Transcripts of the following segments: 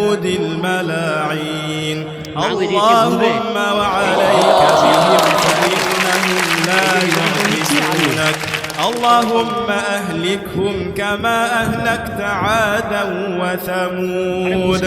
اليهود الملاعين اللهم وعليك بهم فإنهم لا يعجزونك اللهم أهلكهم كما أهلكت عادا وثمود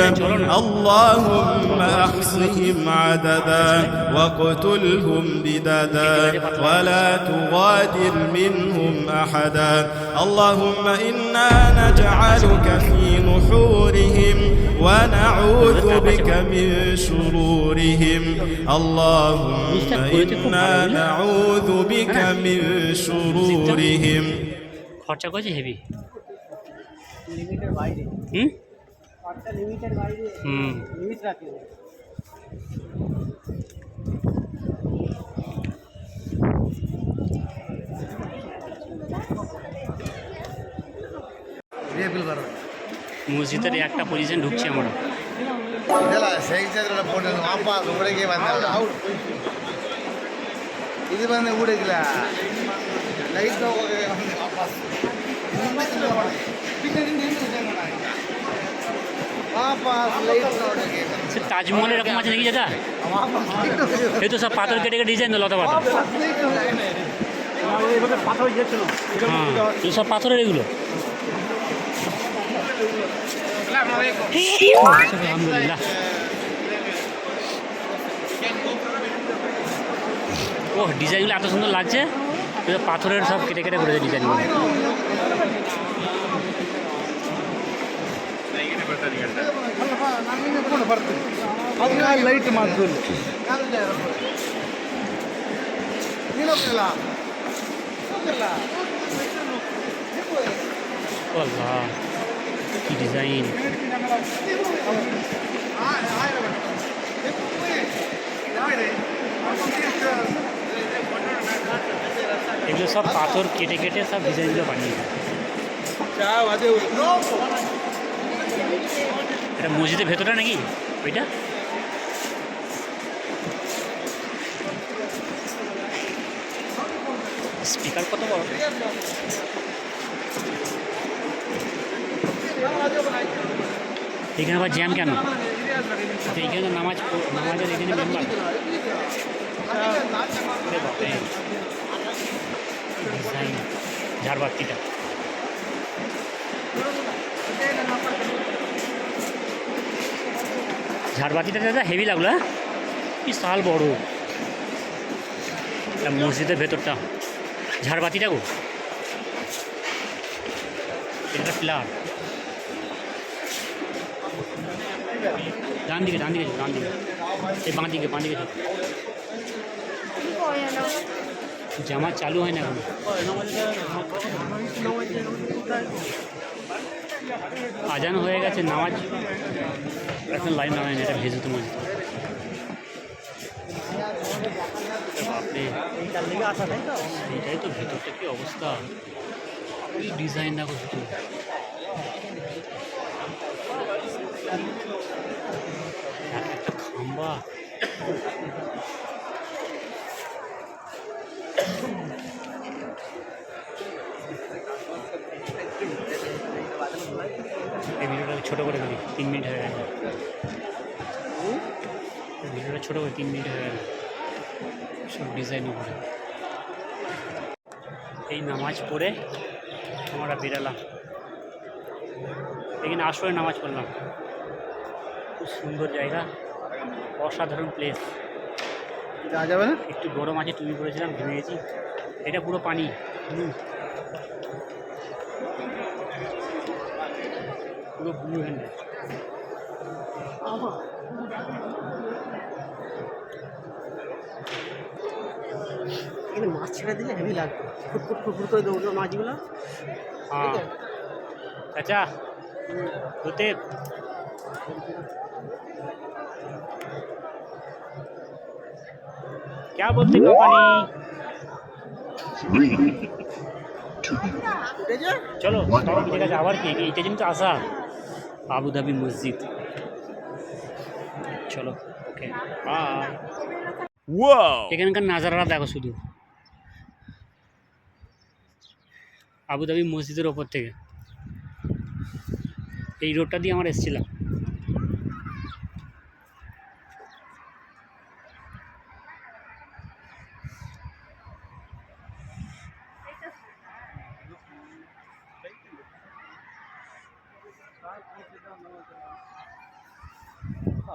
اللهم أحصهم عددا واقتلهم بددا ولا تغادر منهم أحدا اللهم إنا نجعلك في نحورهم ونعوذ بك من شرورهم اللهم إنا نعوذ بك من شرورهم খরচা করেছে হেভি লিমিটের বাইরে খরচা লিমিটের বাইরে লিমিট রাখে মসজিদের একটা পজিশন ঢুকছি আমরা இது வந்து ஊடுக்கல லைட் তাজমহল এরকম আছে নাকি দাদা এই তো সব পাথর কেটে কেটে ডিজাইন লতা পাতা হ্যাঁ এই সব পাথরের এগুলো আলহামদুলিল্লাহ ও ডিজাইনগুলো এত সুন্দর লাগছে পাথরের সব কেটে কেটে করেছে ডিজাইনগুলো ಲೈಟ್ ಮಾತ್ರ আল্লাহ কি ডিজাইন এগুলো সব পাথর কেটে কেটে সব ডিজাইনগুলো বানিয়েছে এটা মসজিদের ভেতরটা নাকি ওইটা স্পিকার কত বড় এখানে আবার জ্যাম কেন এইখানে নামাজের এখানে মেম্বার ডিজাইন ঝাড়বাতিটা ঝাড়বাতিটা দাদা হেভি লাগলো হ্যাঁ বিশাল বড় মসজিদের ভেতরটা ঝাড়বাতিটা গো এটা প্লার ডান দিকে এই বাঁ দিকে জামা চালু হয় না এখন আজান হয়ে গেছে নামাজ এখন লাইন নামায় না এটা ভেজুতে মসজিদ এটাই তো ভেতরটা কি অবস্থা ডিজাইন দেখো শুধু একটা খাম্বা এই ভিডিওটা ছোটো করে করি 3 মিনিট হয়ে গেছে ভিডিওটা ছোটো করে 3 মিনিট হয়ে গেছে সব ডিজাইন উপরে এই নামাজ পড়ে আমরা বেরালাম এখানে আসরে নামাজ পড়লাম খুব সুন্দর জায়গা অসাধারণ প্লেস যাওয়া যাবে না একটু গরম আছে টুপি পরেছিলাম ঘেমে গেছি এটা পুরো পানি পুরো ব্লু হ্যান্ড এখানে মাছ ছেড়ে দিলে হেভি লাগবে ফুটফুট করে দৌড়লো মাছগুলো हाँ चाचा होते क्या बोलते कंपनी चलो আবার কি এটা কিন্তু আসা আবুধাবি মসজিদ চলো ওকে বাই ওয়াও এখানকার নাজারা দেখো শুধু আবুধাবি মসজিদের ওপর থেকে এই রোডটা দিয়ে আমরা এসেছিলাম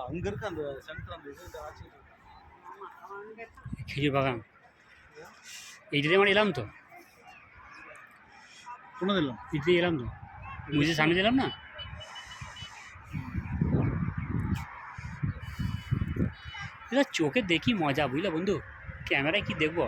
அங்க இருக்கு அந்த சென்டர் அந்த இது ஆச்சு খেজুর বাগান এইটাতে আমার এলাম তো, কোন দিলাম এটাতে এলাম তো, মুজির সামনে দিলাম না। এটা চোখে দেখি মজা, বুঝলে বন্ধু, ক্যামেরায় কি দেখবো।